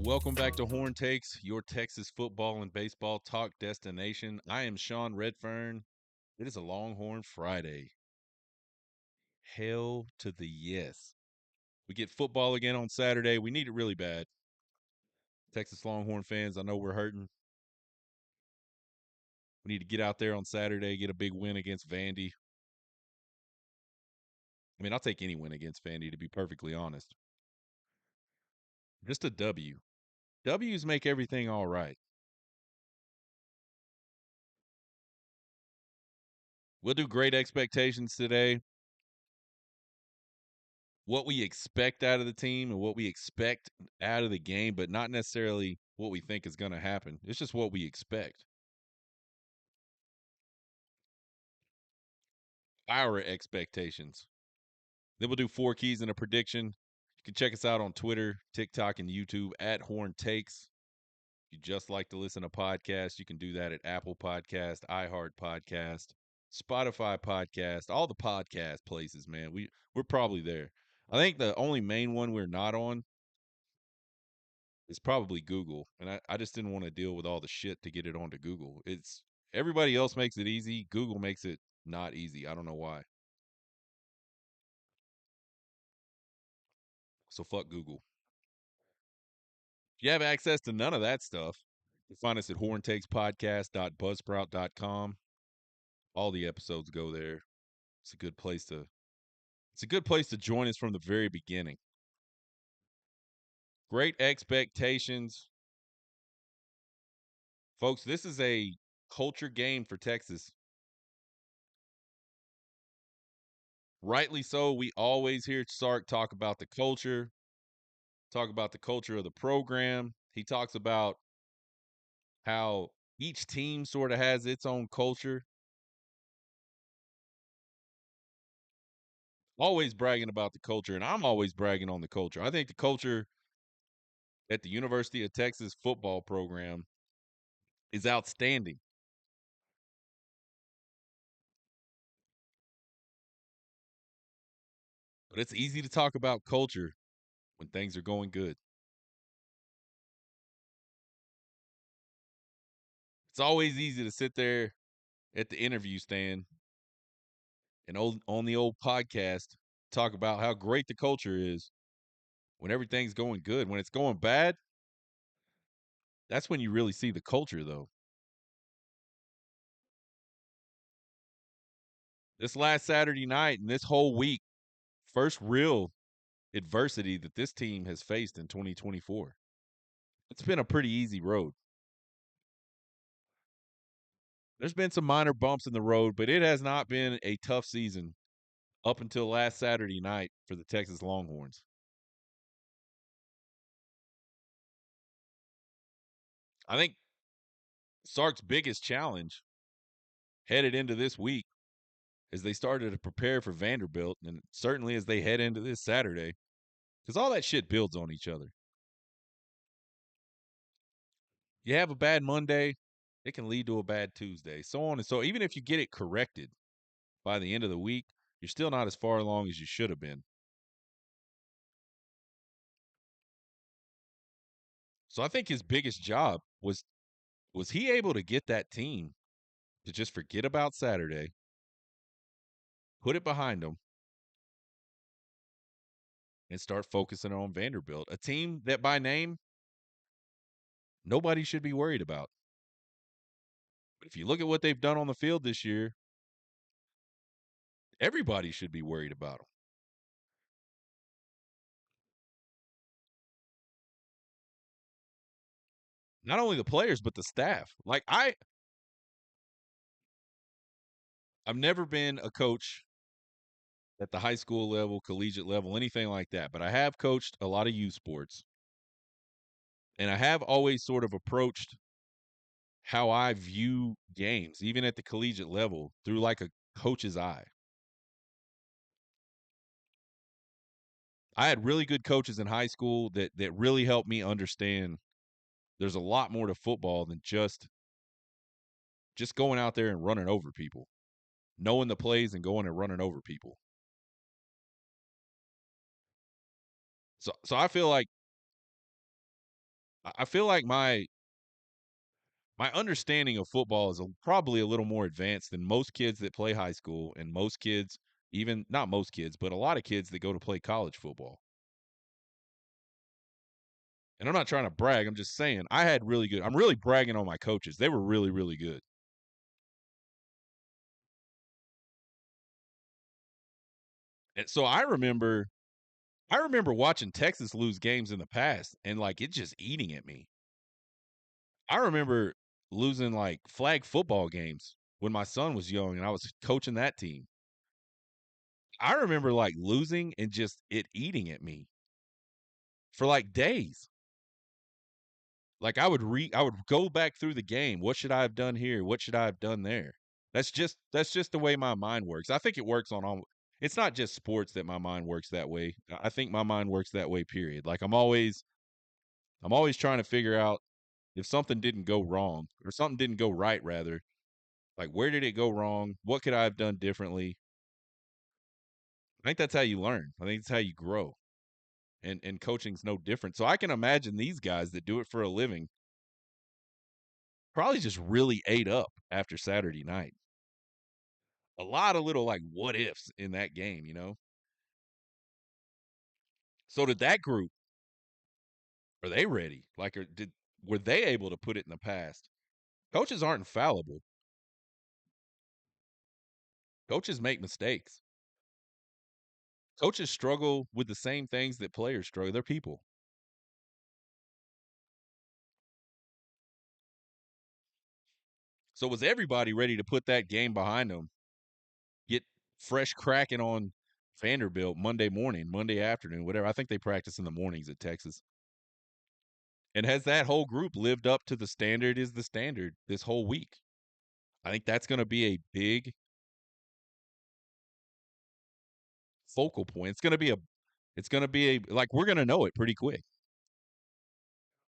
Welcome back to Horn Takes, your Texas football and baseball talk destination. I am Sean Redfern. It is a Longhorn Friday. Hell to the yes. We get football again on Saturday. We need it really bad. Texas Longhorn fans, I know we're hurting. We need to get out there on Saturday, get a big win against Vandy. I mean, I'll take any win against Vandy, to be perfectly honest. Just a W. W's make everything all right. We'll do great expectations today. What we expect out of the team and what we expect out of the game, but not necessarily what we think is going to happen. It's just what we expect. Our expectations. Then we'll do 4 keys and a prediction. You can check us out on Twitter, TikTok, and YouTube at Horn Takes. If you just like to listen to podcasts, you can do that at Apple Podcast, iHeart Podcast, Spotify Podcast, all the podcast places, man. We're probably there. I think the only main one we're not on is probably Google. And I just didn't want to deal with all the shit to get it onto Google. It's everybody else makes it easy. Google makes it not easy. I don't know why. So fuck Google. If you have access to none of that stuff, you can find us at horntakespodcast.buzzsprout.com. All the episodes go there. It's a good place to join us from the very beginning. Great expectations. Folks, this is a culture game for Texas. Rightly so. We always hear Sark talk about the culture, talk about the culture of the program. He talks about how each team sort of has its own culture. Always bragging about the culture, and I'm always bragging on the culture. I think the culture at the University of Texas football program is outstanding. But it's easy to talk about culture when things are going good. It's always easy to sit there at the interview stand and on the old podcast talk about how great the culture is when everything's going good. When it's going bad, that's when you really see the culture, though. This last Saturday night and this whole week, first real adversity that this team has faced in 2024. It's been a pretty easy road. There's been some minor bumps in the road, but it has not been a tough season up until last Saturday night for the Texas Longhorns. I think Sark's biggest challenge headed into this week as they started to prepare for Vanderbilt, and certainly as they head into this Saturday, because all that shit builds on each other. You have a bad Monday, it can lead to a bad Tuesday, so on and so. Even if you get it corrected by the end of the week, you're still not as far along as you should have been. So I think his biggest job was he able to get that team to just forget about Saturday, put it behind them, and start focusing on Vanderbilt, a team that by name nobody should be worried about. But if you look at what they've done on the field this year, everybody should be worried about them. Not only the players, but the staff. Like I've never been a coach at the high school level, collegiate level, anything like that, but I have coached a lot of youth sports. And I have always sort of approached how I view games, even at the collegiate level, through like a coach's eye. I had really good coaches in high school that really helped me understand there's a lot more to football than just going out there and running over people, knowing the plays and going and running over people. So I feel like I feel like my understanding of football is probably a little more advanced than most kids that play high school and most kids, even not most kids, but a lot of kids that go to play college football. And I'm not trying to brag. I'm just saying I had really good. I'm really bragging on my coaches. They were really, really good. And so I remember watching Texas lose games in the past and like it just eating at me. I remember losing like flag football games when my son was young and I was coaching that team. I remember like losing and just it eating at me for like days. Like I would go back through the game. What should I have done here? What should I have done there? That's just the way my mind works. I think it works on all. It's not just sports that my mind works that way. I think my mind works that way. Period. Like I'm always trying to figure out if something didn't go wrong or something didn't go right. Rather, like where did it go wrong? What could I have done differently? I think that's how you learn. I think it's how you grow. And coaching's no different. So I can imagine these guys that do it for a living probably just really ate up after Saturday night. A lot of little like what ifs in that game. So did that group, are they ready? Like were they able to put it in the past? Coaches aren't infallible. Coaches make mistakes. Coaches struggle with the same things that players struggle. They're people. So was everybody ready to put that game behind them? Get fresh cracking on Vanderbilt Monday morning, Monday afternoon, whatever. I think they practice in the mornings at Texas. And has that whole group lived up to the standard is the standard this whole week? I think that's going to be a big focal point. It's going to be a like we're going to know it pretty quick.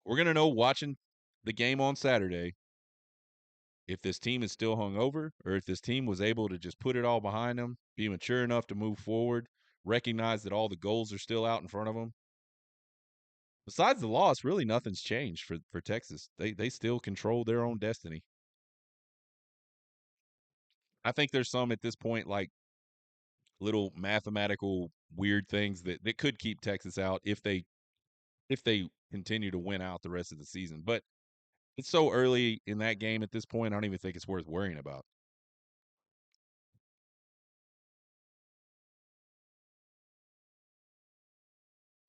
We're going to know watching the game on Saturday if this team is still hungover or if this team was able to just put it all behind them, be mature enough to move forward, recognize that all the goals are still out in front of them. Besides the loss, really nothing's changed for Texas. They still control their own destiny. I think there's some at this point like little mathematical weird things that could keep Texas out if they continue to win out the rest of the season. But it's so early in that game at this point, I don't even think it's worth worrying about.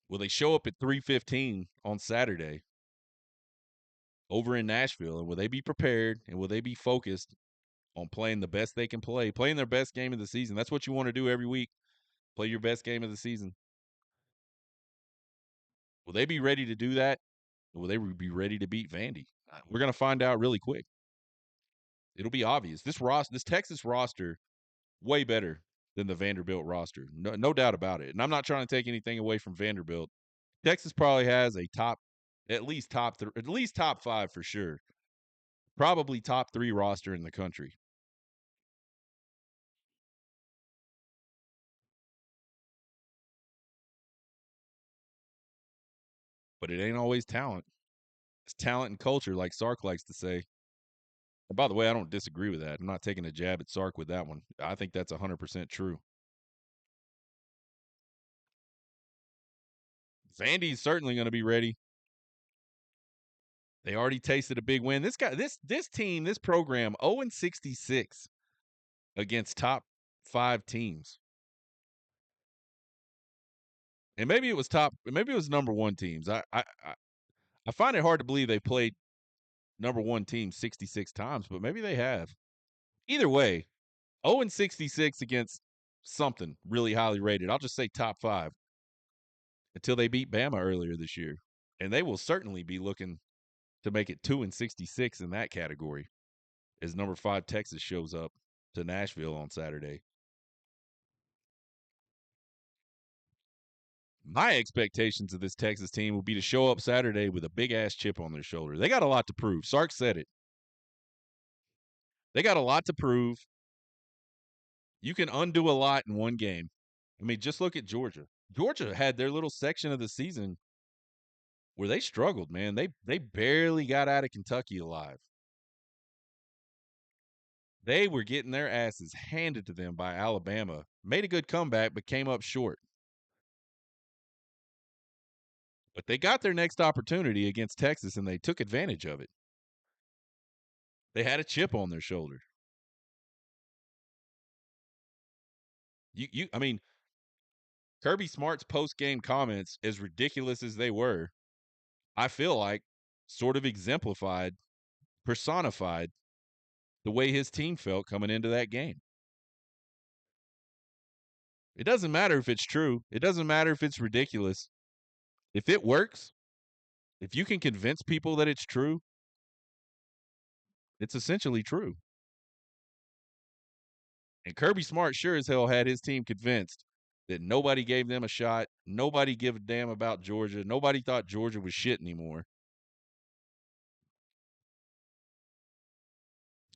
Will they show up at 3:15 on Saturday over in Nashville, and will they be prepared and will they be focused on playing the best they can play, playing their best game of the season? That's what you want to do every week. Play your best game of the season. Will they be ready to do that? Will they be ready to beat Vandy? We're going to find out really quick. It'll be obvious. This Texas roster, way better than the Vanderbilt roster. No doubt about it. And I'm not trying to take anything away from Vanderbilt. Texas probably has a at least top five for sure. Probably top three roster in the country. But it ain't always talent. It's talent and culture, like Sark likes to say. And by the way, I don't disagree with that. I'm not taking a jab at Sark with that one. I think that's 100% true. Vandy's certainly going to be ready. They already tasted a big win. This team, this program, 0-66 against top five teams. And maybe it was number one teams. I find it hard to believe they played number one team 66 times, but maybe they have. Either way, 0-66 against something really highly rated. I'll just say top five until they beat Bama earlier this year. And they will certainly be looking to make it 2-66 in that category as number five Texas shows up to Nashville on Saturday. My expectations of this Texas team will be to show up Saturday with a big ass chip on their shoulder. They got a lot to prove. Sark said it. They got a lot to prove. You can undo a lot in one game. I mean, just look at Georgia. Georgia had their little section of the season where they struggled, man. They barely got out of Kentucky alive. They were getting their asses handed to them by Alabama. Made a good comeback, but came up short. But they got their next opportunity against Texas, and they took advantage of it. They had a chip on their shoulder. I mean, Kirby Smart's post game comments, as ridiculous as they were, I feel like sort of exemplified, personified the way his team felt coming into that game. It doesn't matter if it's true. It doesn't matter if it's ridiculous. If it works, if you can convince people that it's true, it's essentially true. And Kirby Smart sure as hell had his team convinced that nobody gave them a shot. Nobody gave a damn about Georgia. Nobody thought Georgia was shit anymore.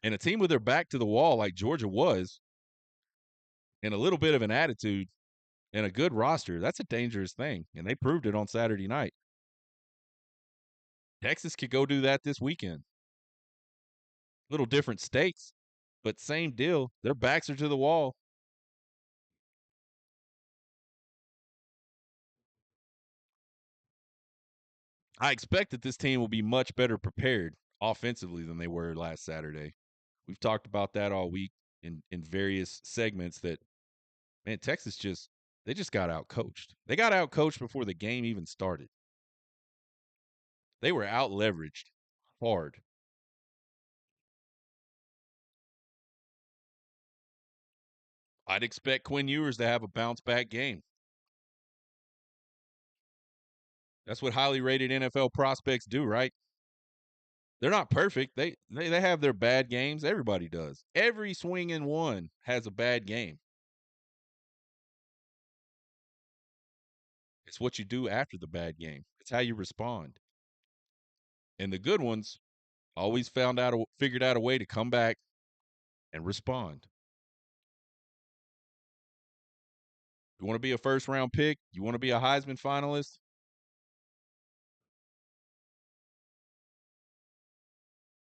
And a team with their back to the wall like Georgia was, and a little bit of an attitude and a good roster, that's a dangerous thing. And they proved it on Saturday night. Texas could go do that this weekend. Little different stakes, but same deal. Their backs are to the wall. I expect that this team will be much better prepared offensively than they were last Saturday. We've talked about that all week in various segments that, man, Texas they just got out coached. They got out coached before the game even started. They were out leveraged hard. I'd expect Quinn Ewers to have a bounce back game. That's what highly rated NFL prospects do, right? They're not perfect. They have their bad games. Everybody does. Every swinging one has a bad game. It's what you do after the bad game. It's how you respond. And the good ones always figured out a way to come back and respond. You want to be a first round pick? You want to be a Heisman finalist?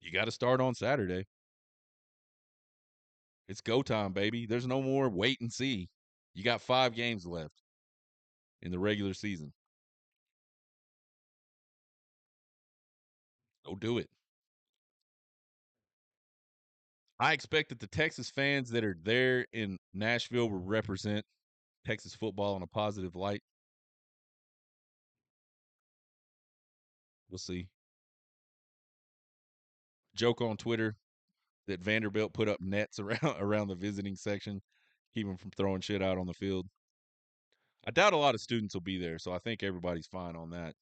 You got to start on Saturday. It's go time, baby. There's no more wait and see. You got 5 games left in the regular season. Go do it. I expect that the Texas fans that are there in Nashville will represent Texas football in a positive light. We'll see. Joke on Twitter that Vanderbilt put up nets around the visiting section, keep them from throwing shit out on the field. I doubt a lot of students will be there, so I think everybody's fine on that.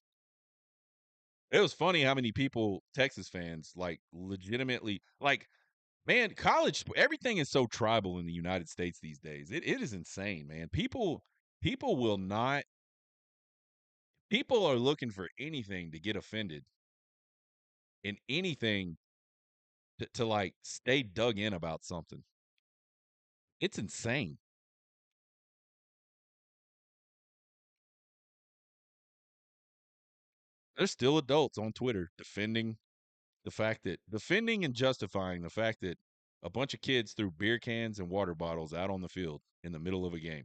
It was funny how many people, Texas fans, like legitimately, like, man, college, everything is so tribal in the United States these days. It is insane, man. People will not, people are looking for anything to get offended and anything to like stay dug in about something. It's insane. There's still adults on Twitter defending and justifying the fact that a bunch of kids threw beer cans and water bottles out on the field in the middle of a game.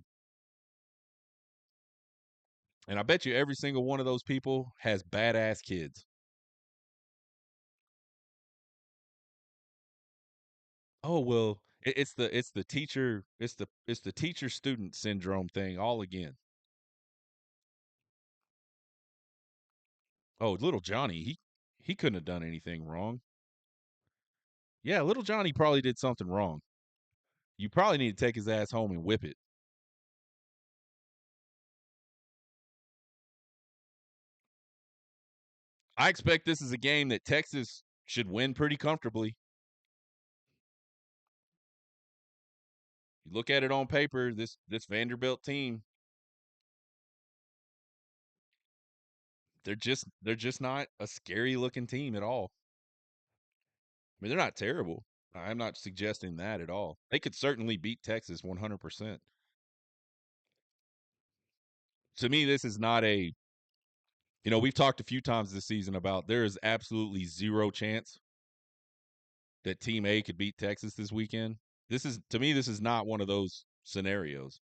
And I bet you every single one of those people has badass kids. Oh well, it's the teacher student syndrome thing all again. Oh, little Johnny, he couldn't have done anything wrong. Yeah, little Johnny probably did something wrong. You probably need to take his ass home and whip it. I expect this is a game that Texas should win pretty comfortably. You look at it on paper, this Vanderbilt team, they're just not a scary looking team at all. I mean, they're not terrible. I'm not suggesting that at all. They could certainly beat Texas 100%. To me, this is not a We've talked a few times this season about there is absolutely zero chance that Team A could beat Texas this weekend. To me, this is not one of those scenarios.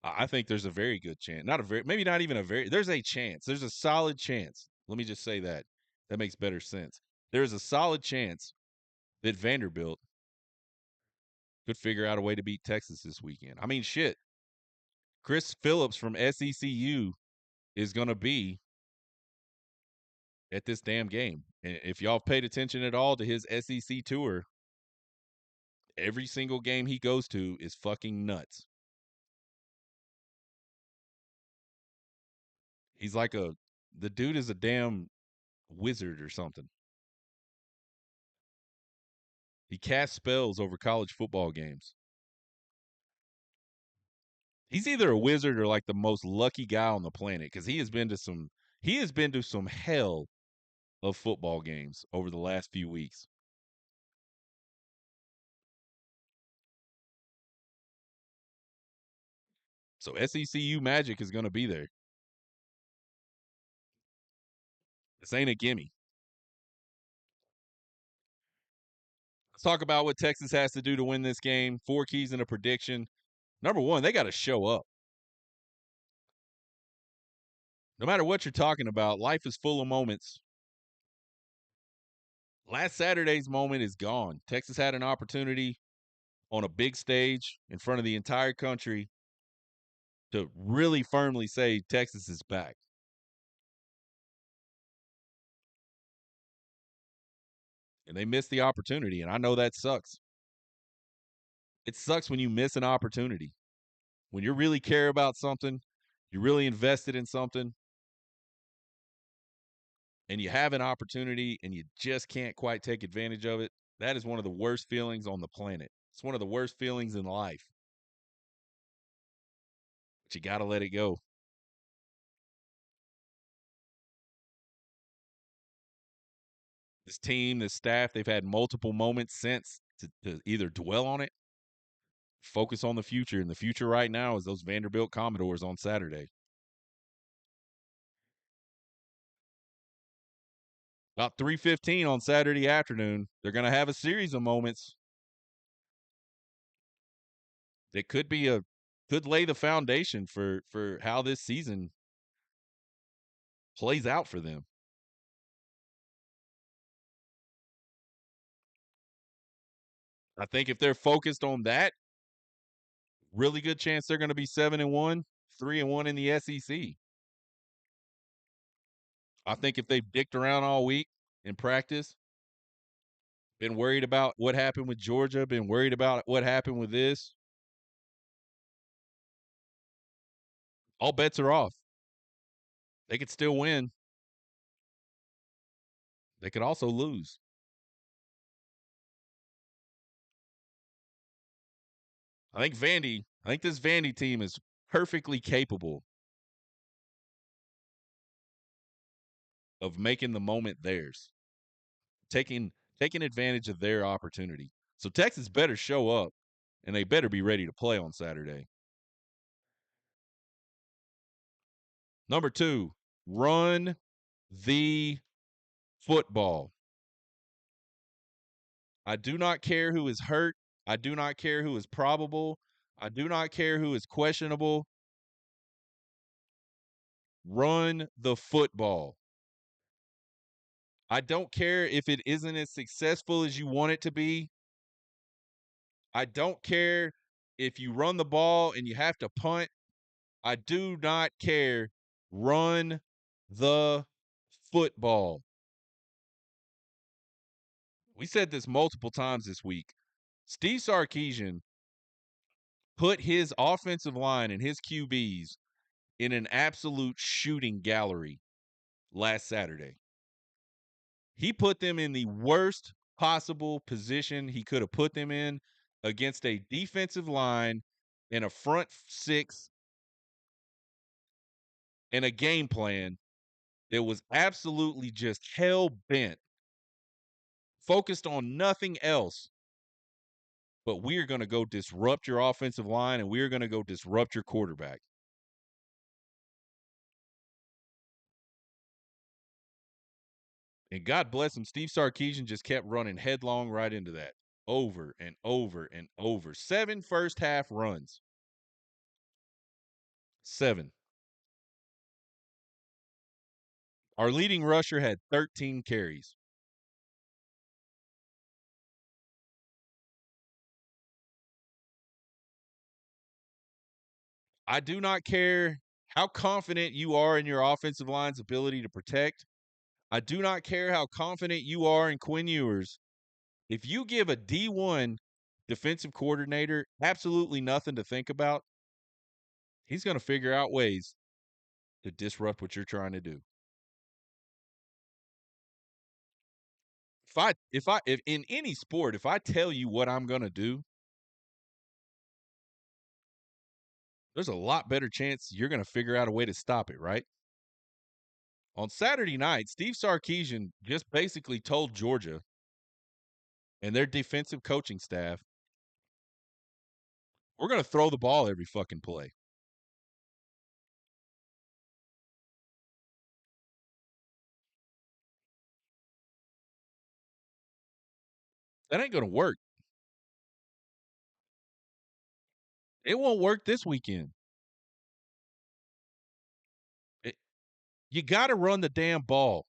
I think there's a very good chance. Not a very, maybe not even a very, there's a chance. There's a solid chance. Let me just say that. That makes better sense. There's a solid chance that Vanderbilt could figure out a way to beat Texas this weekend. I mean, shit. Chris Phillips from SECU is going to be at this damn game. And if y'all paid attention at all to his SEC tour, every single game he goes to is fucking nuts. He's like the dude is a damn wizard or something. He casts spells over college football games. He's either a wizard or like the most lucky guy on the planet because he has been to some hell of football games over the last few weeks. So SECU magic is going to be there. This ain't a gimme. Let's talk about what Texas has to do to win this game. 4 keys in a prediction. Number one, they got to show up. No matter what you're talking about, life is full of moments. Last Saturday's moment is gone. Texas had an opportunity on a big stage in front of the entire country to really firmly say Texas is back. And they missed the opportunity. And I know that sucks. It sucks when you miss an opportunity. When you really care about something, you're really invested in something, and you have an opportunity and you just can't quite take advantage of it. That is one of the worst feelings on the planet. It's one of the worst feelings in life. But you got to let it go. This team, this staff, they've had multiple moments since to either dwell on it, focus on the future. And the future right now is those Vanderbilt Commodores on Saturday. About 3:15 on Saturday afternoon, they're going to have a series of moments that could lay the foundation for how this season plays out for them. I think if they're focused on that, really good chance they're going to be 7-1, 3-1 in the SEC. I think if they've dicked around all week in practice, been worried about what happened with Georgia, been worried about what happened with this, all bets are off. They could still win. They could also lose. I think this Vandy team is perfectly capable of making the moment theirs, taking taking advantage of their opportunity. So Texas better show up, and they better be ready to play on Saturday. Number two, run the football. I do not care who is hurt. I do not care who is probable. I do not care who is questionable. Run the football. I don't care if it isn't as successful as you want it to be. I don't care if you run the ball and you have to punt. I do not care. Run the football. We said this multiple times this week. Steve Sarkisian put his offensive line and his QBs in an absolute shooting gallery last Saturday. He put them in the worst possible position he could have put them in against a defensive line and a front six and a game plan that was absolutely just hell bent, focused on nothing else. But we are going to go disrupt your offensive line and we are going to go disrupt your quarterback. And God bless him, Steve Sarkisian just kept running headlong right into that over and over and over. 7 first half runs. 7. Our leading rusher had 13 carries. I do not care how confident you are in your offensive line's ability to protect. I do not care how confident you are in Quinn Ewers. If you give a D1 defensive coordinator absolutely nothing to think about, he's going to figure out ways to disrupt what you're trying to do. If in any sport, if I tell you what I'm going to do, there's a lot better chance you're going to figure out a way to stop it, right? On Saturday night, Steve Sarkisian just basically told Georgia and their defensive coaching staff, we're going to throw the ball every fucking play. That ain't going to work. It won't work this weekend. You got to run the damn ball.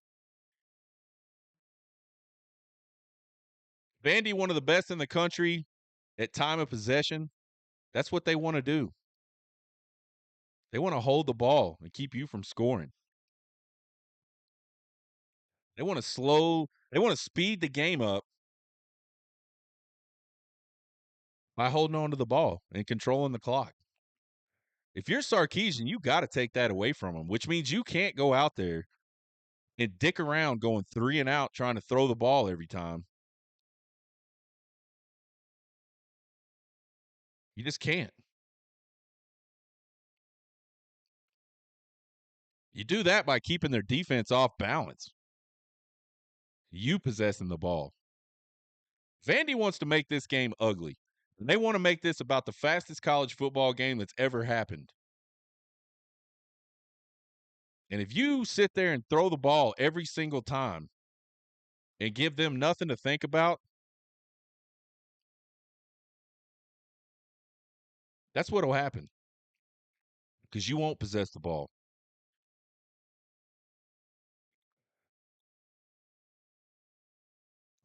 Vandy, one of the best in the country at time of possession. That's what they want to do. They want to hold the ball and keep you from scoring. They want to speed the game up by holding on to the ball and controlling the clock. If you're Sarkisian, you got to take that away from him, which means you can't go out there and dick around going 3 and out trying to throw the ball every time. You just can't. You do that by keeping their defense off balance. You possessing the ball. Vandy wants to make this game ugly. And they want to make this about the fastest college football game that's ever happened. And if you sit there and throw the ball every single time and give them nothing to think about, that's what will happen. Because you won't possess the ball.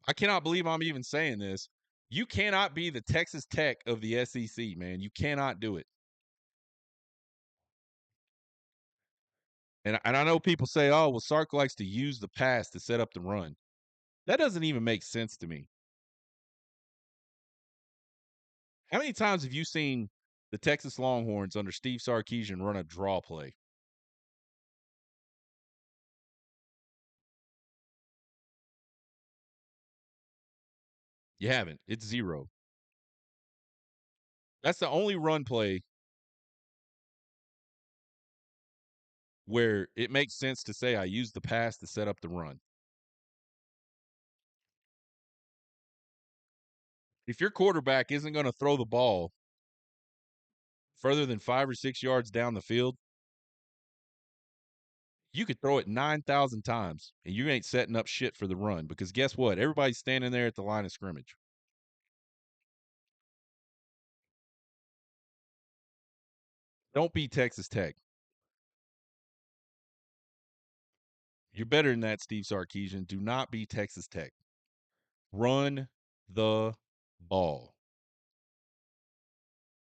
I cannot believe I'm even saying this. You cannot be the Texas Tech of the SEC, man. You cannot do it. And I know people say, oh, well, Sark likes to use the pass to set up the run. That doesn't even make sense to me. How many times have you seen the Texas Longhorns under Steve Sarkisian run a draw play? You haven't. It's 0. That's the only run play where it makes sense to say I used the pass to set up the run. If your quarterback isn't going to throw the ball further than 5 or 6 yards down the field, you could throw it 9,000 times and you ain't setting up shit for the run because guess what? Everybody's standing there at the line of scrimmage. Don't be Texas Tech. You're better than that, Steve Sarkisian. Do not be Texas Tech. Run the ball.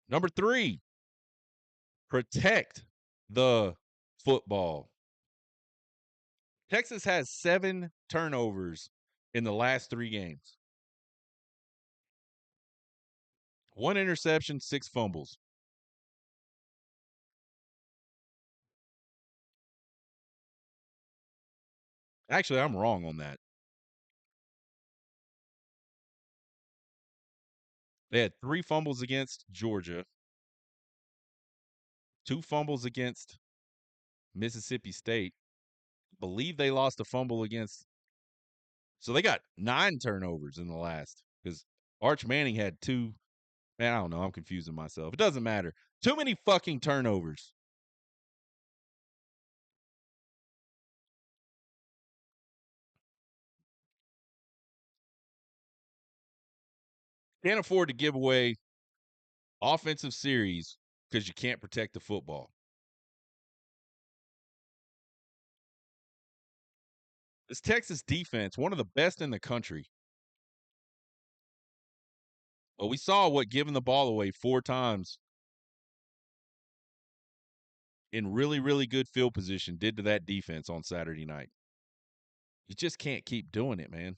Number 3, protect the football. Texas has 7 turnovers in the last 3 games. 1 interception, 6 fumbles. Actually, I'm wrong on that. They had 3 fumbles against Georgia, 2 fumbles against Mississippi State. I believe they lost a fumble against. So they got 9 turnovers in the last because Arch Manning had 2. Man, I don't know. I'm confusing myself. It doesn't matter. Too many fucking turnovers. Can't afford to give away offensive series because you can't protect the football. This Texas defense, one of the best in the country. But we saw what giving the ball away 4 times in really, really good field position did to that defense on Saturday night. You just can't keep doing it, man.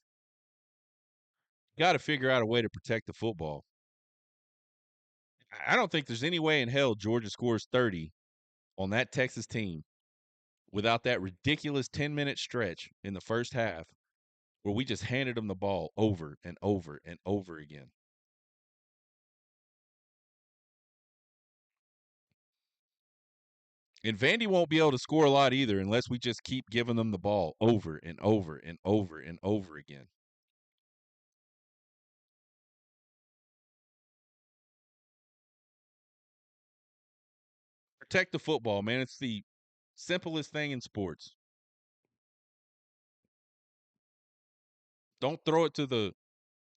You got to figure out a way to protect the football. I don't think there's any way in hell Georgia scores 30 on that Texas team without that ridiculous 10-minute stretch in the first half where we just handed them the ball over and over and over again. And Vandy won't be able to score a lot either unless we just keep giving them the ball over and over and over and over again. Protect the football, man. It's the simplest thing in sports. Don't throw it to the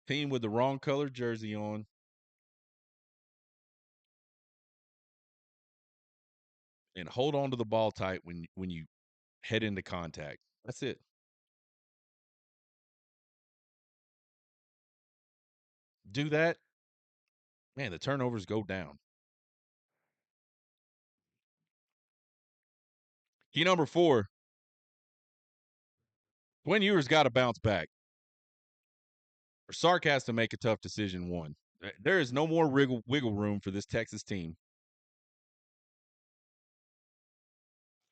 team with the wrong color jersey on. And hold on to the ball tight when you head into contact. That's it. Do that, man, the turnovers go down. Key number 4, Quinn Ewers got to bounce back. Or Sark has to make a tough decision one. There is no more wiggle room for this Texas team.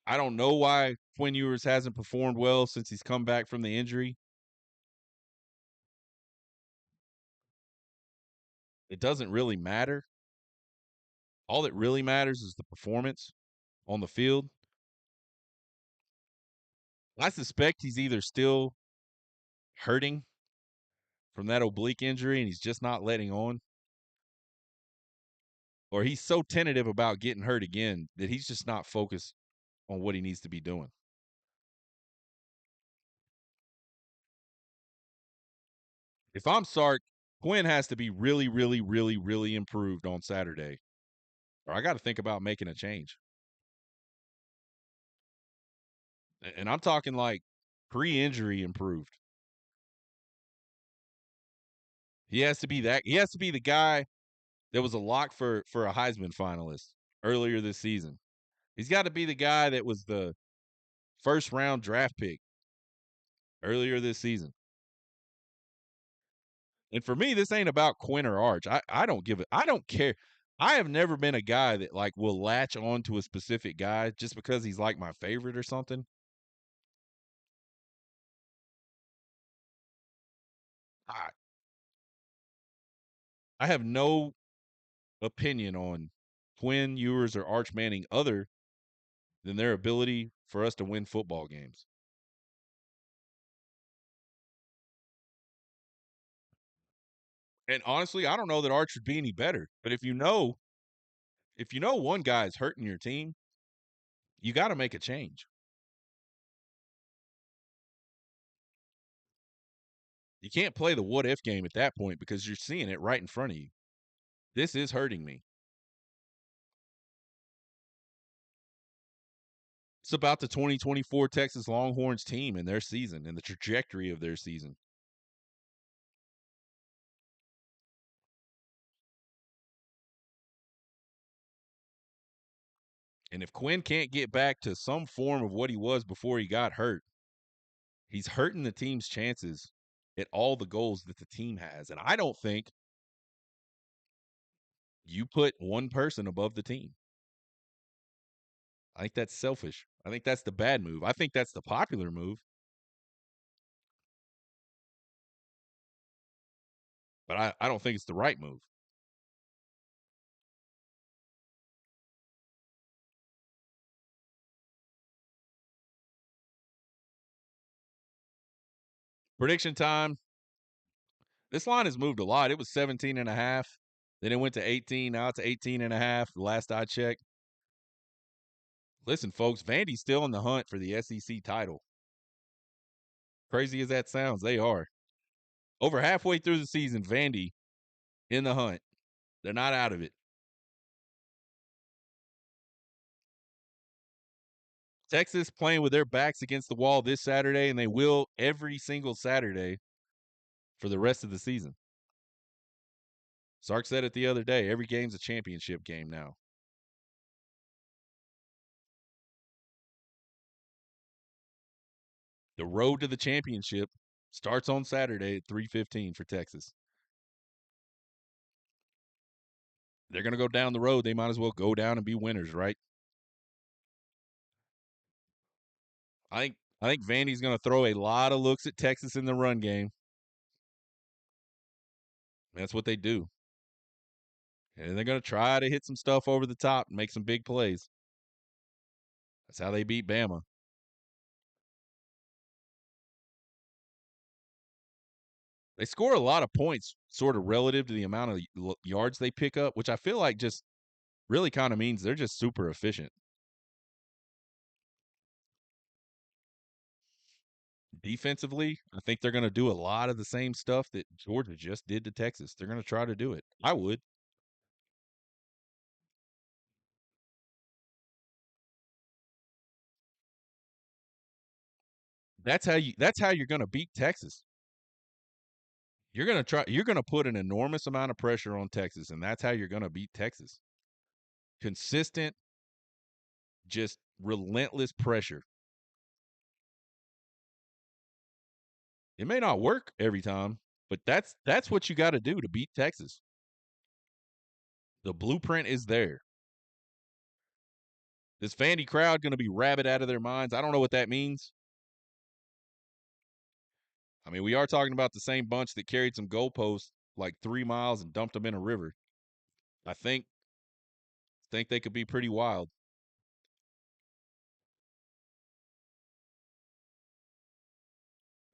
I don't know why Quinn Ewers hasn't performed well since he's come back from the injury. It doesn't really matter. All that really matters is the performance on the field. I suspect he's either still hurting from that oblique injury and he's just not letting on, or he's so tentative about getting hurt again that he's just not focused on what he needs to be doing. If I'm Sark, Quinn has to be really, really, really, really improved on Saturday, or I got to think about making a change. And I'm talking like pre-injury improved. He has to be that. He has to be the guy that was a lock for a Heisman finalist earlier this season. He's got to be the guy that was the first round draft pick earlier this season. And for me, this ain't about Quinn or Arch. I don't give it. I don't care. I have never been a guy that like will latch on to a specific guy just because he's like my favorite or something. I I have no opinion on Quinn Ewers or Arch Manning other than their ability for us to win football games. And honestly, I don't know that Arch would be any better. But if you know one guy is hurting your team, you got to make a change. You can't play the what if game at that point because you're seeing it right in front of you. This is hurting me. It's about the 2024 Texas Longhorns team and their season and the trajectory of their season. And if Quinn can't get back to some form of what he was before he got hurt, he's hurting the team's chances at all the goals that the team has. And I don't think you put one person above the team. I think that's selfish. I think that's the bad move. I think that's the popular move. But I don't think it's the right move. Prediction time. This line has moved a lot. It was 17 and a half. Then it went to 18. Now it's 18 and a half. The last I checked. Listen, folks, Vandy's still in the hunt for the SEC title. Crazy as that sounds, they are. Over halfway through the season, Vandy in the hunt. They're not out of it. Texas playing with their backs against the wall this Saturday, and they will every single Saturday for the rest of the season. Sark said it the other day. Every game's a championship game now. The road to the championship starts on Saturday at 3:15 for Texas. They're going to go down the road. They might as well go down and be winners, right? I think Vandy's going to throw a lot of looks at Texas in the run game. That's what they do. And they're going to try to hit some stuff over the top and make some big plays. That's how they beat Bama. They score a lot of points sort of relative to the amount of yards they pick up, which I feel like just really kind of means they're just super efficient. Defensively, I think they're going to do a lot of the same stuff that Georgia just did to Texas. They're going to try to do it. I would. That's how you're going to beat Texas. You're going to put an enormous amount of pressure on Texas, and that's how you're going to beat Texas. Consistent, just relentless pressure. It may not work every time, but that's what you got to do to beat Texas. The blueprint is there. This Vandy crowd going to be rabid out of their minds. I don't know what that means. I mean, we are talking about the same bunch that carried some goalposts like 3 miles and dumped them in a river. I think they could be pretty wild.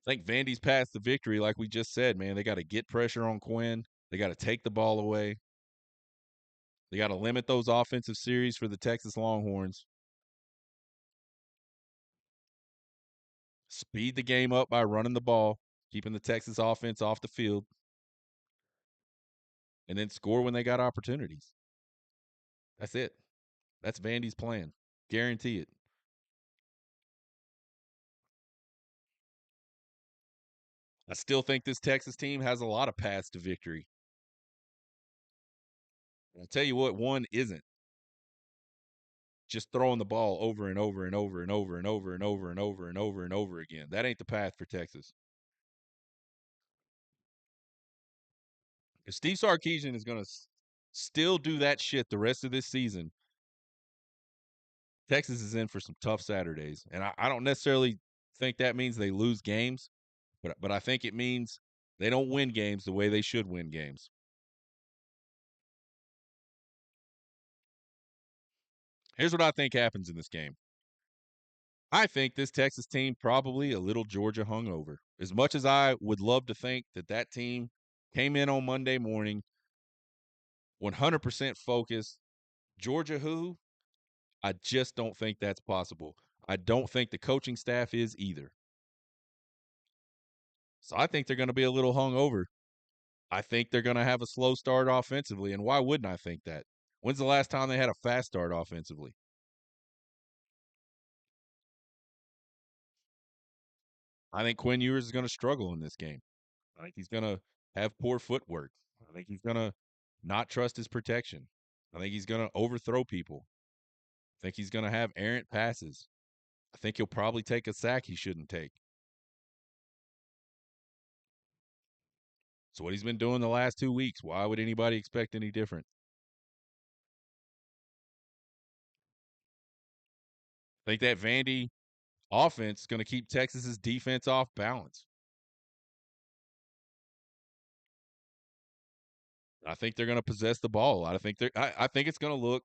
I think Vandy's past the victory, like we just said, man. They got to get pressure on Quinn. They got to take the ball away. They got to limit those offensive series for the Texas Longhorns. Speed the game up by running the ball, keeping the Texas offense off the field, and then score when they got opportunities. That's it. That's Vandy's plan. Guarantee it. I still think this Texas team has a lot of paths to victory. I'll tell you what, one isn't. Just throwing the ball over and over and over and over and over and over and over and over and over again. That ain't the path for Texas. If Steve Sarkisian is going to still do that shit the rest of this season, Texas is in for some tough Saturdays. And I don't necessarily think that means they lose games, but I think it means they don't win games the way they should win games. Here's what I think happens in this game. I think this Texas team probably a little Georgia hungover. As much as I would love to think that team came in on Monday morning 100% focused. Georgia who? I just don't think that's possible. I don't think the coaching staff is either. So I think they're going to be a little hungover. I think they're going to have a slow start offensively. And why wouldn't I think that? When's the last time they had a fast start offensively? I think Quinn Ewers is going to struggle in this game. I think he's going to have poor footwork. I think he's going to not trust his protection. I think he's going to overthrow people. I think he's going to have errant passes. I think he'll probably take a sack he shouldn't take. So what he's been doing the last 2 weeks, why would anybody expect any different? I think that Vandy offense is going to keep Texas's defense off balance. I think they're going to possess the ball a lot. I think it's going to look.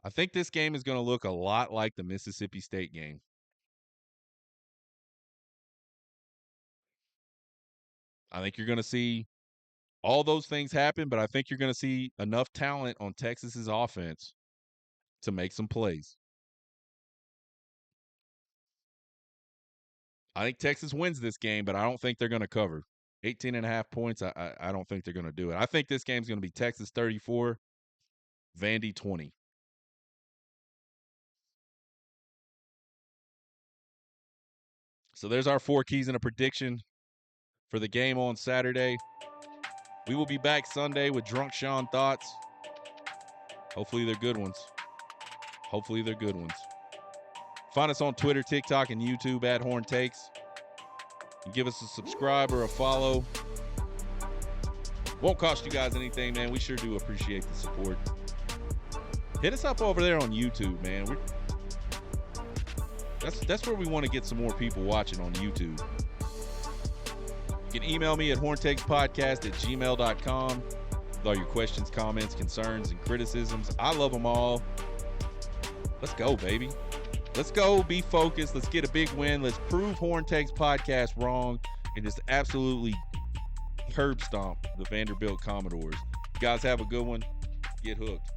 I think this game is going to look a lot like the Mississippi State game. I think you're going to see all those things happen, but I think you're going to see enough talent on Texas's offense to make some plays. I think Texas wins this game, but I don't think they're going to cover. 18.5 points, I don't think they're going to do it. I think this game's going to be Texas 34, Vandy 20. So there's our 4 keys and a prediction for the game on Saturday. We will be back Sunday with Drunk Sean thoughts. Hopefully they're good ones. Find us on Twitter, TikTok, and YouTube at Horn Takes. And give us a subscribe or a follow. Won't cost you guys anything, man. We sure do appreciate the support. Hit us up over there on YouTube, man. That's where we want to get some more people watching on YouTube. You can email me at horntakespodcast@gmail.com with all your questions, comments, concerns, and criticisms. I love them all. Let's go, baby. Let's go. Be focused. Let's get a big win. Let's prove Horn Takes Podcast wrong and just absolutely curb stomp the Vanderbilt Commodores. You guys have a good one. Get hooked.